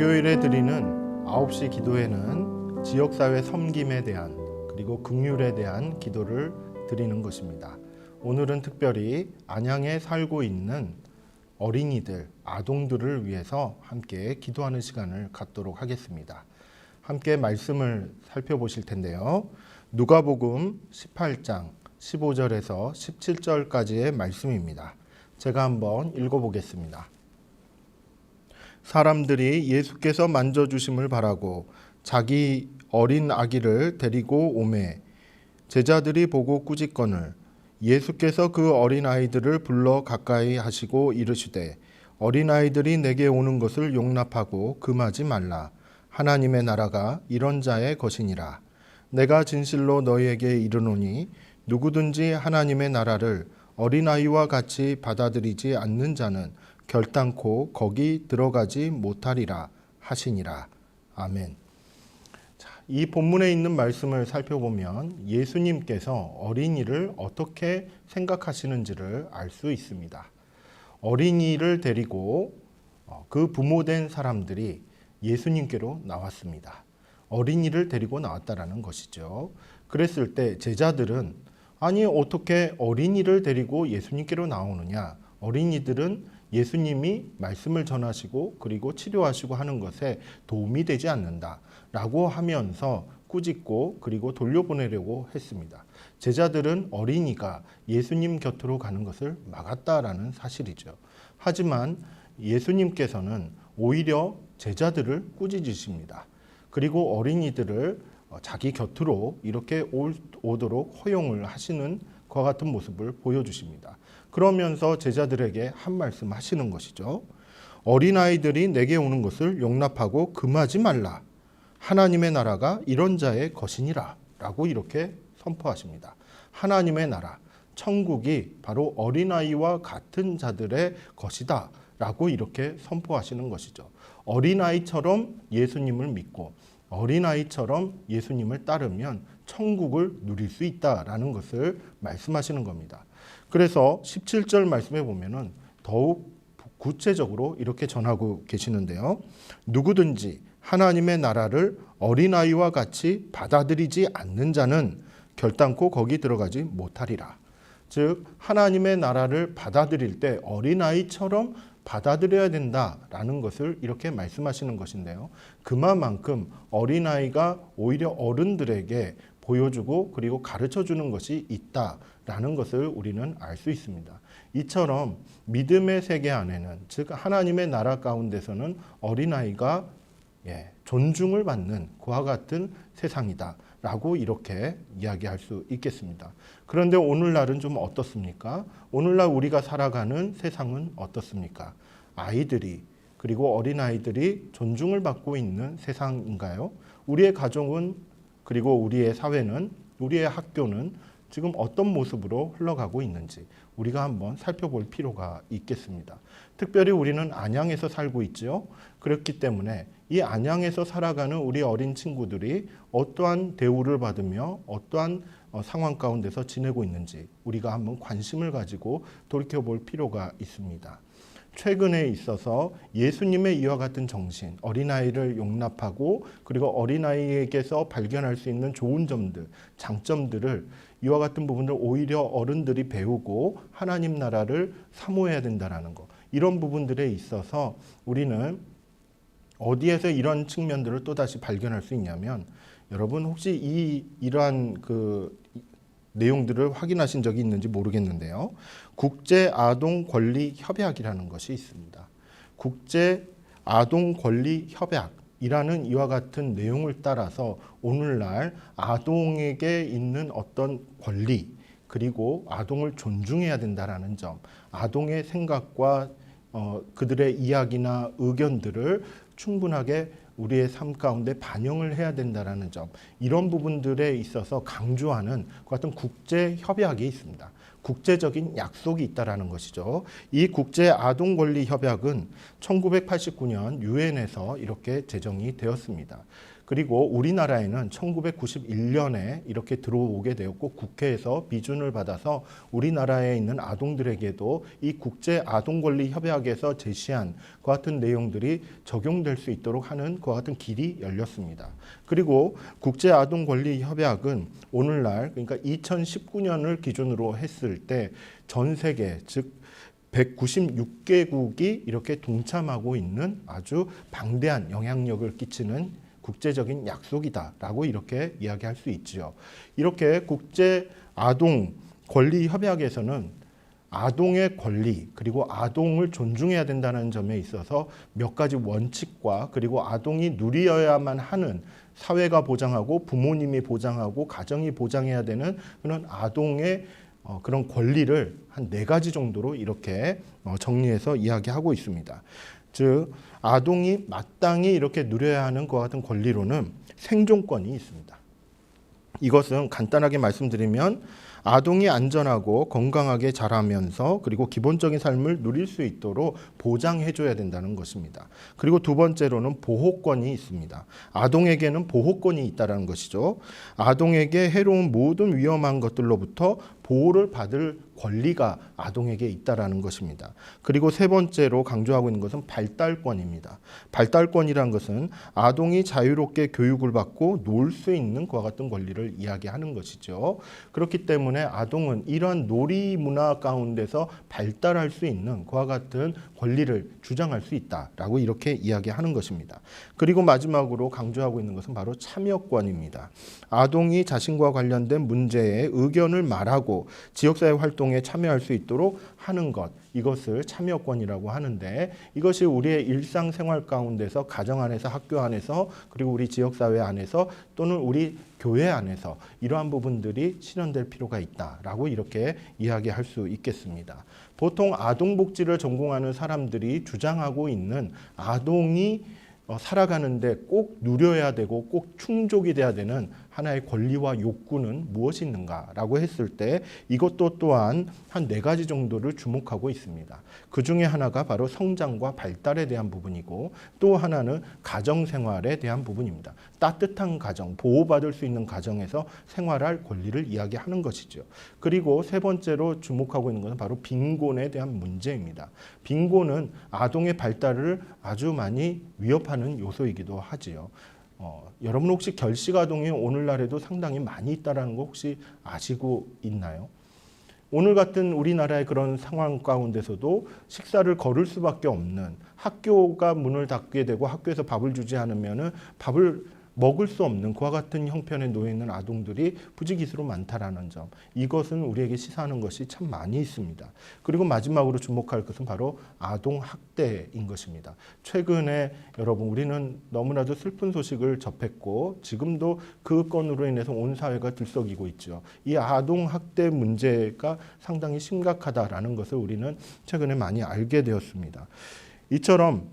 목요일에 드리는 9시 기도회는 지역사회 섬김에 대한 그리고 긍휼에 대한 기도를 드리는 것입니다. 오늘은 특별히 안양에 살고 있는 어린이들, 아동들을 위해서 함께 기도하는 시간을 갖도록 하겠습니다. 함께 말씀을 살펴보실 텐데요. 누가복음 18장 15절에서 17절까지의 말씀입니다. 제가 한번 읽어보겠습니다. 사람들이 예수께서 만져주심을 바라고 자기 어린 아기를 데리고 오매 제자들이 보고 꾸짖거늘 예수께서 그 어린 아이들을 불러 가까이 하시고 이르시되 어린 아이들이 내게 오는 것을 용납하고 금하지 말라. 하나님의 나라가 이런 자의 것이니라. 내가 진실로 너희에게 이르노니 누구든지 하나님의 나라를 어린아이와 같이 받아들이지 않는 자는 결단코 거기 들어가지 못하리라 하시니라. 아멘. 이 본문에 있는 말씀을 살펴보면 예수님께서 어린이를 어떻게 생각하시는지를 알 수 있습니다. 어린이를 데리고 그 부모된 사람들이 예수님께로 나왔습니다. 어린이를 데리고 나왔다라는 것이죠. 그랬을 때 제자들은 아니 어떻게 어린이를 데리고 예수님께로 나오느냐? 어린이들은 예수님이 말씀을 전하시고 그리고 치료하시고 하는 것에 도움이 되지 않는다라고 하면서 꾸짖고 그리고 돌려보내려고 했습니다. 제자들은 어린이가 예수님 곁으로 가는 것을 막았다라는 사실이죠. 하지만 예수님께서는 오히려 제자들을 꾸짖으십니다. 그리고 어린이들을 자기 곁으로 이렇게 오도록 허용을 하시는 그와 같은 모습을 보여주십니다. 그러면서 제자들에게 한 말씀 하시는 것이죠. 어린아이들이 내게 오는 것을 용납하고 금하지 말라. 하나님의 나라가 이런 자의 것이니라. 라고 이렇게 선포하십니다. 하나님의 나라, 천국이 바로 어린아이와 같은 자들의 것이다. 라고 이렇게 선포하시는 것이죠. 어린아이처럼 예수님을 믿고 어린아이처럼 예수님을 따르면 천국을 누릴 수 있다라는 것을 말씀하시는 겁니다. 그래서 17절 말씀에 보면은 더욱 구체적으로 이렇게 전하고 계시는데요. 누구든지 하나님의 나라를 어린아이와 같이 받아들이지 않는 자는 결단코 거기 들어가지 못하리라. 즉 하나님의 나라를 받아들일 때 어린아이처럼 받아들여야 된다라는 것을 이렇게 말씀하시는 것인데요. 그만큼 어린아이가 오히려 어른들에게 보여주고 그리고 가르쳐주는 것이 있다라는 것을 우리는 알 수 있습니다. 이처럼 믿음의 세계 안에는 즉 하나님의 나라 가운데서는 어린아이가 존중을 받는 그와 같은 세상이다 라고 이렇게 이야기할 수 있겠습니다. 그런데 오늘날은 좀 어떻습니까? 오늘날 우리가 살아가는 세상은 어떻습니까? 아이들이 그리고 어린아이들이 존중을 받고 있는 세상인가요? 우리의 가정은 그리고 우리의 사회는 우리의 학교는 지금 어떤 모습으로 흘러가고 있는지 우리가 한번 살펴볼 필요가 있겠습니다. 특별히 우리는 안양에서 살고 있죠. 그렇기 때문에 이 안양에서 살아가는 우리 어린 친구들이 어떠한 대우를 받으며 어떠한 상황 가운데서 지내고 있는지 우리가 한번 관심을 가지고 돌이켜볼 필요가 있습니다. 최근에 있어서 예수님의 이와 같은 정신, 어린아이를 용납하고 그리고 어린아이에게서 발견할 수 있는 좋은 점들, 장점들을 이와 같은 부분을 오히려 어른들이 배우고 하나님 나라를 사모해야 된다는 것. 이런 부분들에 있어서 우리는 어디에서 이런 측면들을 또다시 발견할 수 있냐면 여러분 혹시 이러한 내용들을 확인하신 적이 있는지 모르겠는데요. 국제아동권리협약이라는 것이 있습니다. 국제아동권리협약이라는 이와 같은 내용을 따라서 오늘날 아동에게 있는 어떤 권리 그리고 아동을 존중해야 된다는 점, 아동의 생각과 그들의 이야기나 의견들을 충분하게 우리의 삶 가운데 반영을 해야 된다는 점, 이런 부분들에 있어서 강조하는 그 같은 국제협약이 있습니다. 국제적인 약속이 있다는 것이죠. 이 국제아동권리협약은 1989년 유엔에서 이렇게 제정이 되었습니다. 그리고 우리나라에는 1991년에 이렇게 들어오게 되었고 국회에서 비준을 받아서 우리나라에 있는 아동들에게도 이 국제아동권리협약에서 제시한 그와 같은 내용들이 적용될 수 있도록 하는 그와 같은 길이 열렸습니다. 그리고 국제아동권리협약은 오늘날 그러니까 2019년을 기준으로 했을 때 전 세계 즉 196개국이 이렇게 동참하고 있는 아주 방대한 영향력을 끼치는 국제적인 약속이다라고 이렇게 이야기할 수 있지요. 이렇게 국제 아동 권리 협약에서는 아동의 권리 그리고 아동을 존중해야 된다는 점에 있어서 몇 가지 원칙과 그리고 아동이 누려야만 하는 사회가 보장하고 부모님이 보장하고 가정이 보장해야 되는 그런 아동의 그런 권리를 한 4가지 정도로 이렇게 정리해서 이야기하고 있습니다. 즉 아동이 마땅히 이렇게 누려야 하는 그와 같은 권리로는 생존권이 있습니다. 이것은 간단하게 말씀드리면 아동이 안전하고 건강하게 자라면서 그리고 기본적인 삶을 누릴 수 있도록 보장해줘야 된다는 것입니다. 그리고 두 번째로는 보호권이 있습니다. 아동에게는 보호권이 있다는 것이죠. 아동에게 해로운 모든 위험한 것들로부터 보호를 받을 권리가 아동에게 있다는 것입니다. 그리고 세 번째로 강조하고 있는 것은 발달권입니다. 발달권이란 것은 아동이 자유롭게 교육을 받고 놀 수 있는 그와 같은 권리를 이야기하는 것이죠. 그렇기 때문에 아동은 이러한 놀이 문화 가운데서 발달할 수 있는 그와 같은 권리를 주장할 수 있다라고 이렇게 이야기하는 것입니다. 그리고 마지막으로 강조하고 있는 것은 바로 참여권입니다. 아동이 자신과 관련된 문제에 의견을 말하고 지역사회 활동에 참여할 수 있도록 하는 것, 이것을 참여권이라고 하는데 이것이 우리의 일상생활 가운데서 가정 안에서 학교 안에서 그리고 우리 지역사회 안에서 또는 우리 교회 안에서 이러한 부분들이 실현될 필요가 있다라고 이렇게 이야기할 수 있겠습니다. 보통 아동복지를 전공하는 사람들이 주장하고 있는 아동이 살아가는데 꼭 누려야 되고 꼭 충족이 돼야 되는 하나의 권리와 욕구는 무엇이 있는가라고 했을 때 이것도 또한 한 4가지 정도를 주목하고 있습니다. 그 중에 하나가 바로 성장과 발달에 대한 부분이고 또 하나는 가정생활에 대한 부분입니다. 따뜻한 가정, 보호받을 수 있는 가정에서 생활할 권리를 이야기하는 것이죠. 그리고 세 번째로 주목하고 있는 것은 바로 빈곤에 대한 문제입니다. 빈곤은 아동의 발달을 아주 많이 위협하는 요소이기도 하지요. 여러분 혹시 결식아동이 오늘날에도 상당히 많이 있다는 거 혹시 아시고 있나요? 오늘 같은 우리나라의 그런 상황 가운데서도 식사를 거를 수밖에 없는 학교가 문을 닫게 되고 학교에서 밥을 주지 않으면 밥을 먹을 수 없는 그와 같은 형편에 놓여 있는 아동들이 부지기수로 많다라는 점, 이것은 우리에게 시사하는 것이 참 많이 있습니다. 그리고 마지막으로 주목할 것은 바로 아동 학대인 것입니다. 최근에 여러분 우리는 너무나도 슬픈 소식을 접했고 지금도 그 건으로 인해서 온 사회가 들썩이고 있죠. 이 아동 학대 문제가 상당히 심각하다라는 것을 우리는 최근에 많이 알게 되었습니다. 이처럼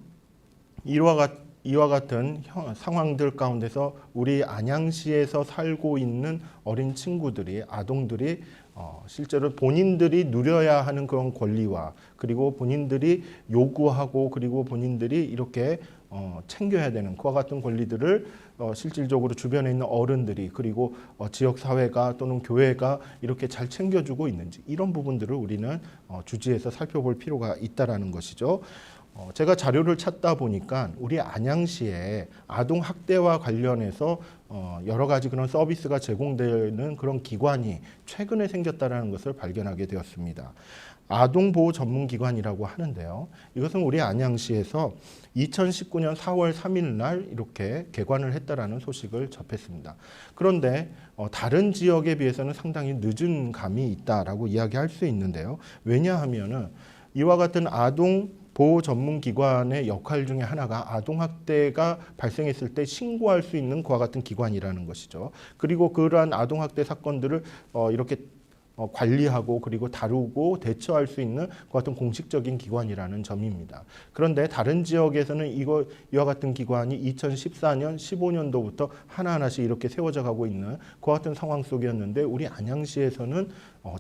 이와 같은 상황들 가운데서 우리 안양시에서 살고 있는 어린 친구들이, 아동들이 실제로 본인들이 누려야 하는 그런 권리와 그리고 본인들이 요구하고 그리고 본인들이 이렇게 챙겨야 되는 그와 같은 권리들을 실질적으로 주변에 있는 어른들이 그리고 지역사회가 또는 교회가 이렇게 잘 챙겨주고 있는지, 이런 부분들을 우리는 주지해서 살펴볼 필요가 있다는 것이죠. 제가 자료를 찾다 보니까 우리 안양시에 아동 학대와 관련해서 여러 가지 그런 서비스가 제공되는 그런 기관이 최근에 생겼다는 것을 발견하게 되었습니다. 아동보호 전문기관이라고 하는데요. 이것은 우리 안양시에서 2019년 4월 3일 날 이렇게 개관을 했다라는 소식을 접했습니다. 그런데 다른 지역에 비해서는 상당히 늦은 감이 있다라고 이야기할 수 있는데요. 왜냐하면은 이와 같은 아동 보호 전문기관의 역할 중에 하나가 아동학대가 발생했을 때 신고할 수 있는 그와 같은 기관이라는 것이죠. 그리고 그러한 아동학대 사건들을 이렇게 관리하고 그리고 다루고 대처할 수 있는 그 같은 공식적인 기관이라는 점입니다. 그런데 다른 지역에서는 이와 같은 기관이 2014년, 15년도부터 하나하나씩 이렇게 세워져 가고 있는 그 같은 상황 속이었는데 우리 안양시에서는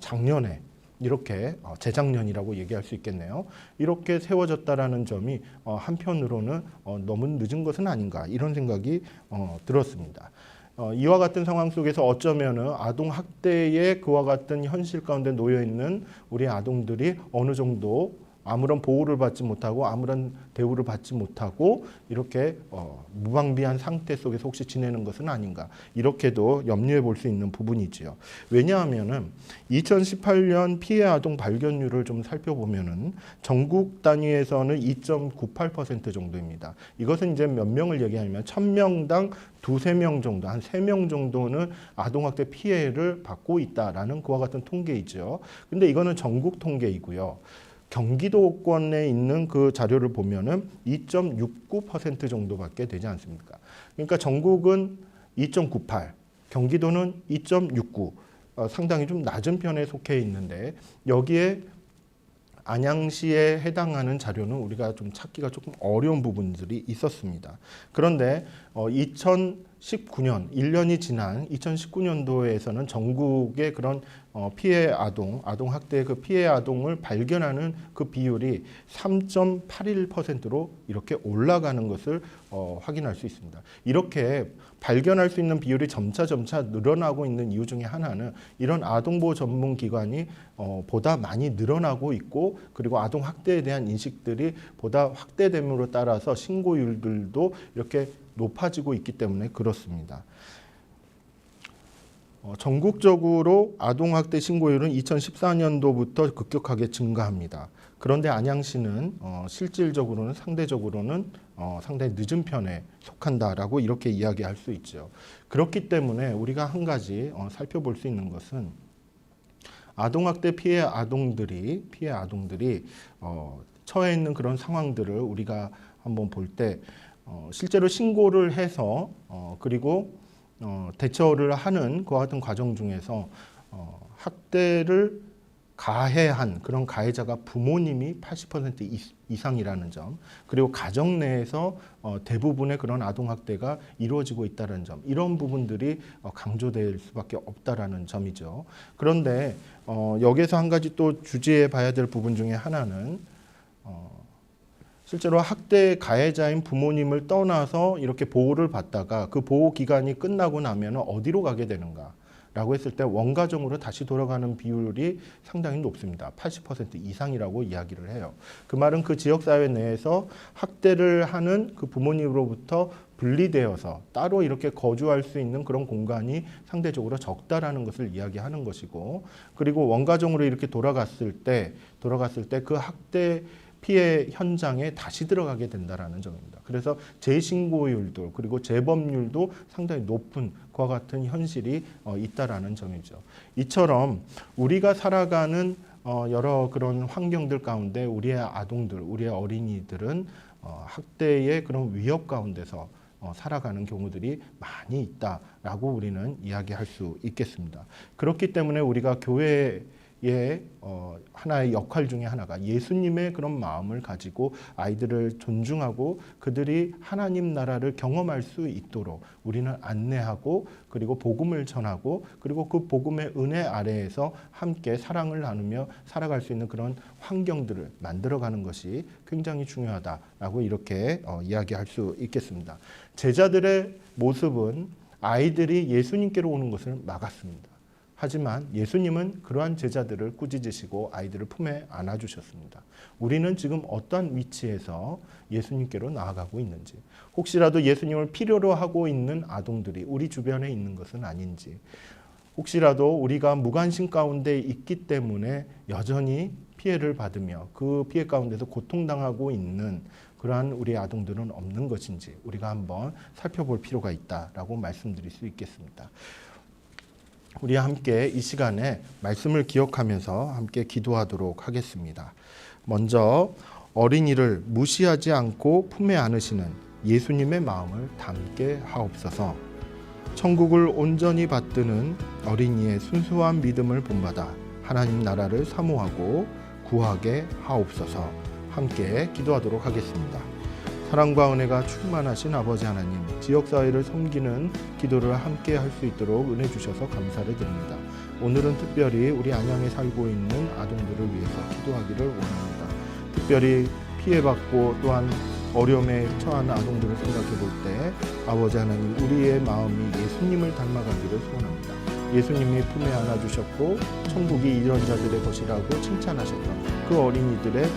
작년에 이렇게 재작년이라고 얘기할 수 있겠네요. 이렇게 세워졌다라는 점이 한편으로는 너무 늦은 것은 아닌가 이런 생각이 들었습니다. 이와 같은 상황 속에서 어쩌면은 아동 학대의 그와 같은 현실 가운데 놓여 있는 우리 아동들이 어느 정도 아무런 보호를 받지 못하고 아무런 대우를 받지 못하고 이렇게 무방비한 상태 속에서 혹시 지내는 것은 아닌가 이렇게도 염려해 볼 수 있는 부분이지요. 왜냐하면은 2018년 피해 아동 발견율을 좀 살펴보면은 전국 단위에서는 2.98% 정도입니다. 이것은 이제 몇 명을 얘기하냐면 1000명당 두세 명 정도, 한 3명 정도는 아동학대 피해를 받고 있다라는 그와 같은 통계이죠. 근데 이거는 전국 통계이고요. 경기도권에 있는 그 자료를 보면은 2.69% 정도밖에 되지 않습니까? 그러니까 전국은 2.98, 경기도는 2.69, 상당히 좀 낮은 편에 속해 있는데 여기에 안양시에 해당하는 자료는 우리가 좀 찾기가 조금 어려운 부분들이 있었습니다. 그런데 2019년, 1년이 지난 2019년도에서는 전국의 그런 피해 아동 학대의 그 피해 아동을 발견하는 그 비율이 3.81%로 이렇게 올라가는 것을 확인할 수 있습니다. 이렇게 발견할 수 있는 비율이 점차 늘어나고 있는 이유 중에 하나는 이런 아동보호 전문기관이 보다 많이 늘어나고 있고 그리고 아동 학대에 대한 인식들이 보다 확대됨으로 따라서 신고율들도 이렇게 높아지고 있기 때문에 그렇습니다. 전국적으로 아동학대 신고율은 2014년도부터 급격하게 증가합니다. 그런데 안양시는 실질적으로는 상대적으로는 상당히 늦은 편에 속한다라고 이렇게 이야기할 수 있죠. 그렇기 때문에 우리가 한 가지 살펴볼 수 있는 것은 아동학대 피해 아동들이 처해 있는 그런 상황들을 우리가 한번 볼 때 실제로 신고를 해서 그리고 대처를 하는 그와 같은 과정 중에서 학대를 가해한 그런 가해자가 부모님이 80% 이상이라는 점, 그리고 가정 내에서 대부분의 그런 아동학대가 이루어지고 있다는 점, 이런 부분들이 강조될 수밖에 없다라는 점이죠. 그런데 여기서 한 가지 또 주지해 봐야 될 부분 중에 하나는 실제로 학대 가해자인 부모님을 떠나서 이렇게 보호를 받다가 그 보호 기간이 끝나고 나면 어디로 가게 되는가? 라고 했을 때 원가정으로 다시 돌아가는 비율이 상당히 높습니다. 80% 이상이라고 이야기를 해요. 그 말은 그 지역사회 내에서 학대를 하는 그 부모님으로부터 분리되어서 따로 이렇게 거주할 수 있는 그런 공간이 상대적으로 적다라는 것을 이야기하는 것이고, 그리고 원가정으로 이렇게 돌아갔을 때 그 학대 피해 현장에 다시 들어가게 된다라는 점입니다. 그래서 재신고율도 그리고 재범률도 상당히 높은 그와 같은 현실이 있다라는 점이죠. 이처럼 우리가 살아가는 여러 그런 환경들 가운데 우리의 아동들, 우리의 어린이들은 학대의 그런 위협 가운데서 살아가는 경우들이 많이 있다라고 우리는 이야기할 수 있겠습니다. 그렇기 때문에 우리가 교회의 하나의 역할 중에 하나가 예수님의 그런 마음을 가지고 아이들을 존중하고 그들이 하나님 나라를 경험할 수 있도록 우리는 안내하고 그리고 복음을 전하고 그리고 그 복음의 은혜 아래에서 함께 사랑을 나누며 살아갈 수 있는 그런 환경들을 만들어가는 것이 굉장히 중요하다라고 이렇게 이야기할 수 있겠습니다. 제자들의 모습은 아이들이 예수님께로 오는 것을 막았습니다. 하지만 예수님은 그러한 제자들을 꾸짖으시고 아이들을 품에 안아주셨습니다. 우리는 지금 어떠한 위치에서 예수님께로 나아가고 있는지, 혹시라도 예수님을 필요로 하고 있는 아동들이 우리 주변에 있는 것은 아닌지, 혹시라도 우리가 무관심 가운데 있기 때문에 여전히 피해를 받으며 그 피해 가운데서 고통당하고 있는 그러한 우리 아동들은 없는 것인지 우리가 한번 살펴볼 필요가 있다라고 말씀드릴 수 있겠습니다. 우리 함께 이 시간에 말씀을 기억하면서 함께 기도하도록 하겠습니다. 먼저 어린이를 무시하지 않고 품에 안으시는 예수님의 마음을 담게 하옵소서. 천국을 온전히 받드는 어린이의 순수한 믿음을 본받아 하나님 나라를 사모하고 구하게 하옵소서. 함께 기도하도록 하겠습니다. 사랑과 은혜가 충만하신 아버지 하나님, 지역사회를 섬기는 기도를 함께 할 수 있도록 은혜 주셔서 감사를 드립니다. 오늘은 특별히 우리 안양에 살고 있는 아동들을 위해서 기도하기를 원합니다. 특별히 피해받고 또한 어려움에 처한 아동들을 생각해 볼 때 아버지 하나님, 우리의 마음이 예수님을 닮아가기를 소원합니다. 예수님이 품에 안아주셨고 천국이 이런 자들의 것이라고 칭찬하셨던 그 어린이들의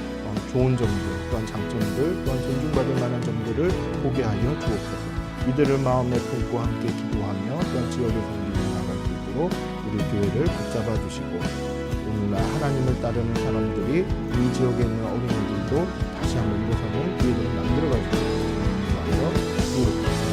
좋은 점들, 또한 장점들, 또한 존중받을 만한 점들을 보게 하여 주옵소서. 이들을 마음에 품고 함께 기도하며 또한 지역의 섬기며 나갈 수 있도록 우리 교회를 붙잡아 주시고, 오늘날 하나님을 따르는 사람들이 이 지역에 있는 어린이들도 다시 한번 일어서는 기회를 만들어갈 수 있도록 하여 주옵소서.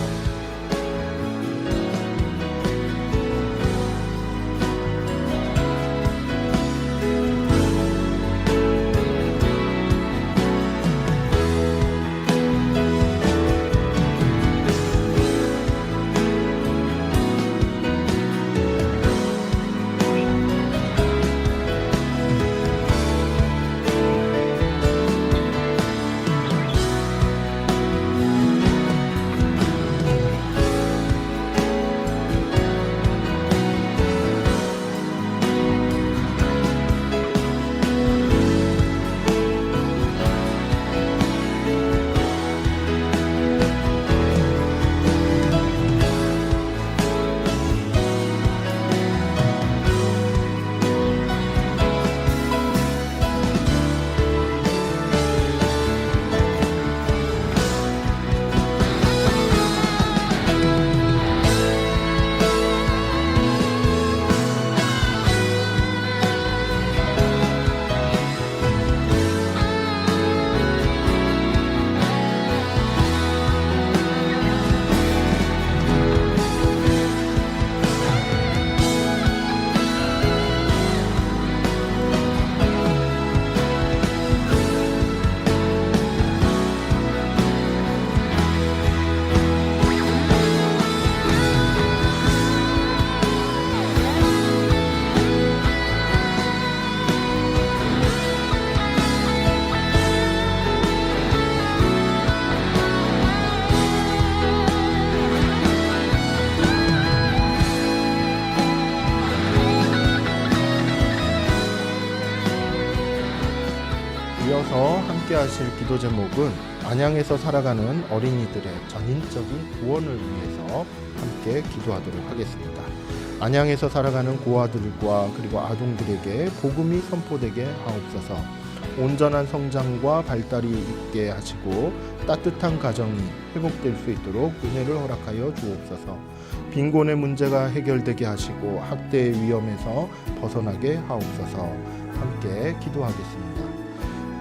이어서 함께 하실 기도 제목은 안양에서 살아가는 어린이들의 전인적인 구원을 위해서 함께 기도하도록 하겠습니다. 안양에서 살아가는 고아들과 그리고 아동들에게 복음이 선포되게 하옵소서. 온전한 성장과 발달이 있게 하시고 따뜻한 가정이 회복될 수 있도록 은혜를 허락하여 주옵소서. 빈곤의 문제가 해결되게 하시고 학대의 위험에서 벗어나게 하옵소서. 함께 기도하겠습니다.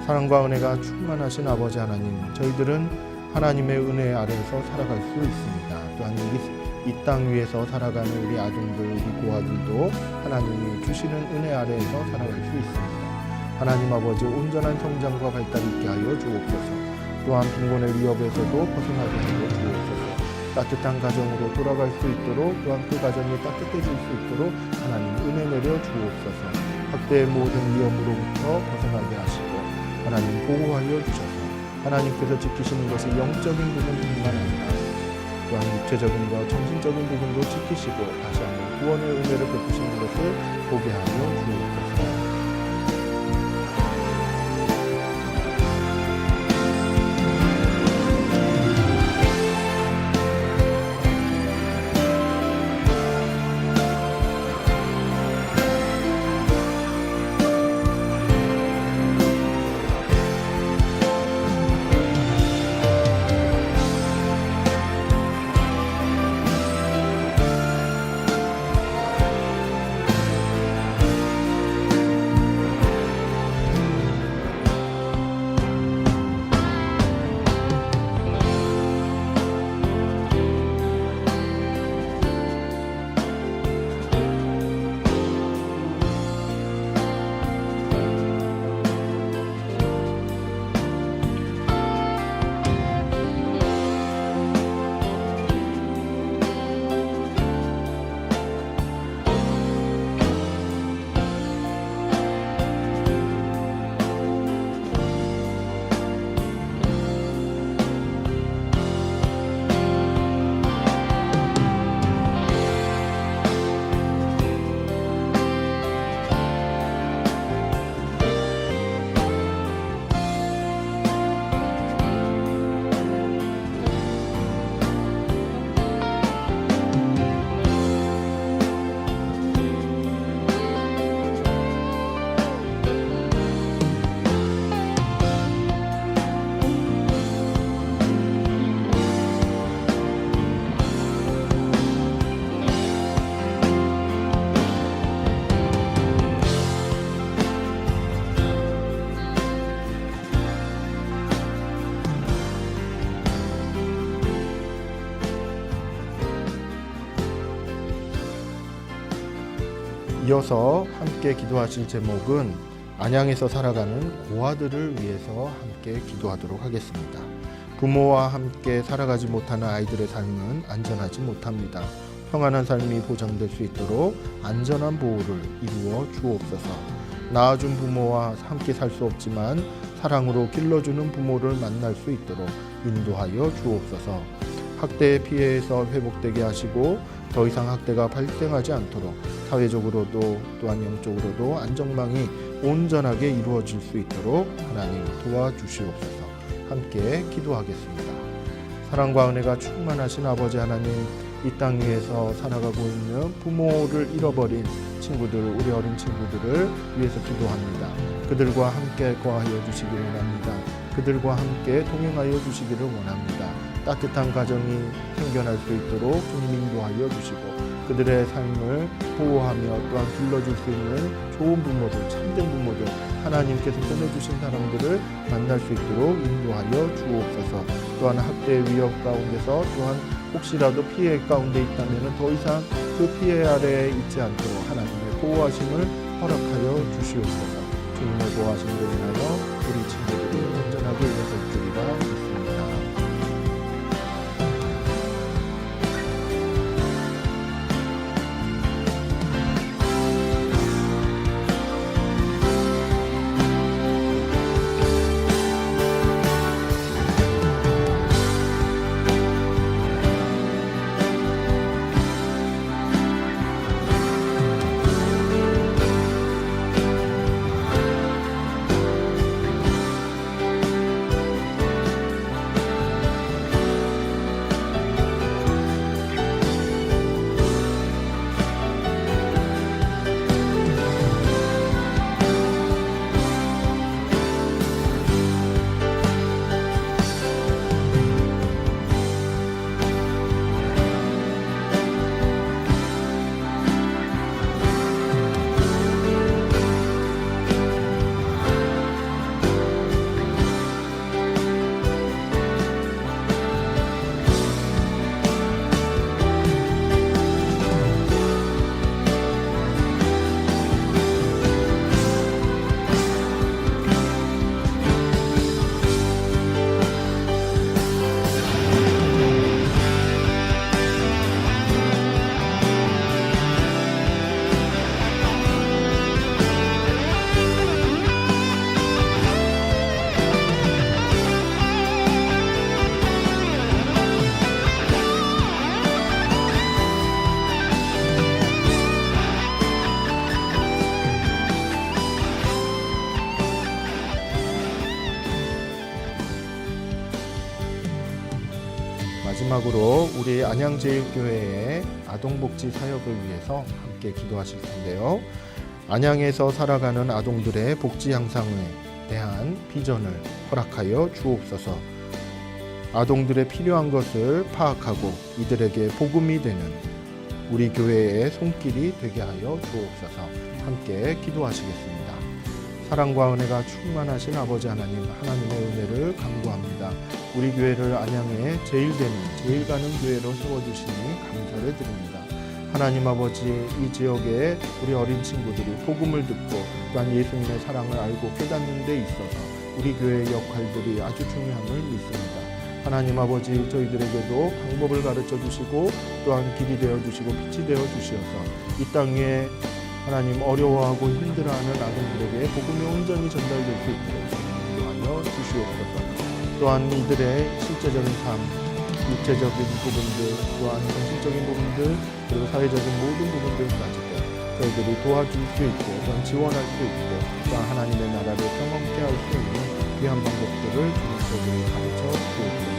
사랑과 은혜가 충만하신 아버지 하나님, 저희들은 하나님의 은혜 아래에서 살아갈 수 있습니다. 또한 이 땅 위에서 살아가는 우리 아동들, 우리 고아들도 하나님이 주시는 은혜 아래에서 살아갈 수 있습니다. 하나님 아버지, 온전한 성장과 발달이 있게 하여 주옵소서. 또한 빈곤의 위협에서도 벗어나게 하여 주옵소서. 따뜻한 가정으로 돌아갈 수 있도록, 또한 그 가정이 따뜻해질 수 있도록 하나님 은혜 내려 주옵소서. 학대의 모든 위험으로부터 벗어나게 하시고 하나님 보호하여 주셔서 하나님께서 지키시는 것이 영적인 부분뿐만 아니라 또한 육체적인과 정신적인 부분도 지키시고 다시 한번 구원의 은혜를 베푸시는 것을 보게 하여 주옵소서. 이어서 함께 기도하실 제목은 안양에서 살아가는 고아들을 위해서 함께 기도하도록 하겠습니다. 부모와 함께 살아가지 못하는 아이들의 삶은 안전하지 못합니다. 평안한 삶이 보장될 수 있도록 안전한 보호를 이루어 주옵소서. 낳아준 부모와 함께 살 수 없지만 사랑으로 길러주는 부모를 만날 수 있도록 인도하여 주옵소서. 학대의 피해에서 회복되게 하시고 더 이상 학대가 발생하지 않도록 사회적으로도 또한 영적으로도 안전망이 온전하게 이루어질 수 있도록 하나님 도와주시옵소서. 함께 기도하겠습니다. 사랑과 은혜가 충만하신 아버지 하나님, 이 땅 위에서 살아가고 있는 부모를 잃어버린 친구들, 우리 어린 친구들을 위해서 기도합니다. 그들과 함께 거하여 주시기를 원합니다. 그들과 함께 동행하여 주시기를 원합니다. 따뜻한 가정이 생겨날 수 있도록 주님 인도하여 주시고 그들의 삶을 보호하며 또한 길러줄 수 있는 좋은 부모들, 참된 부모들, 하나님께서 보내주신 사람들을 만날 수 있도록 인도하여 주옵소서. 또한 학대의 위협 가운데서 또한 혹시라도 피해 가운데 있다면 더 이상 그 피해 아래에 있지 않도록 하나님의 보호하심을 허락하여 주시옵소서. 주님의 보호하심으로 인하여 우리 친구들이 온전하게 일어설 줄이라 믿습니다. 마지막으로 우리 안양제일교회의 아동복지 사역을 위해서 함께 기도하실 텐데요. 안양에서 살아가는 아동들의 복지 향상에 대한 비전을 허락하여 주옵소서. 아동들의 필요한 것을 파악하고 이들에게 복음이 되는 우리 교회의 손길이 되게 하여 주옵소서. 함께 기도하시겠습니다. 사랑과 은혜가 충만하신 아버지 하나님, 하나님의 은혜를 간구합니다. 우리 교회를 안양에 제일 가는 교회로 세워주시니 감사를 드립니다. 하나님 아버지, 이 지역에 우리 어린 친구들이 복음을 듣고 또한 예수님의 사랑을 알고 깨닫는 데 있어서 우리 교회의 역할들이 아주 중요함을 믿습니다. 하나님 아버지, 저희들에게도 방법을 가르쳐 주시고 또한 길이 되어 주시고 빛이 되어 주시어서 이 땅에 하나님 어려워하고 힘들어하는 아동들에게 복음이 온전히 전달될 수 있도록 인도하여 주시옵소서. 또한 이들의 실제적인 삶, 육체적인 부분들, 또한 정신적인 부분들, 그리고 사회적인 모든 부분들까지도 저희들이 도와줄 수 있고 또한 지원할 수 있고 또한 하나님의 나라를 경험케 할 수 있는 귀한 방법들을 주님 저희들이 가르쳐 주옵소서.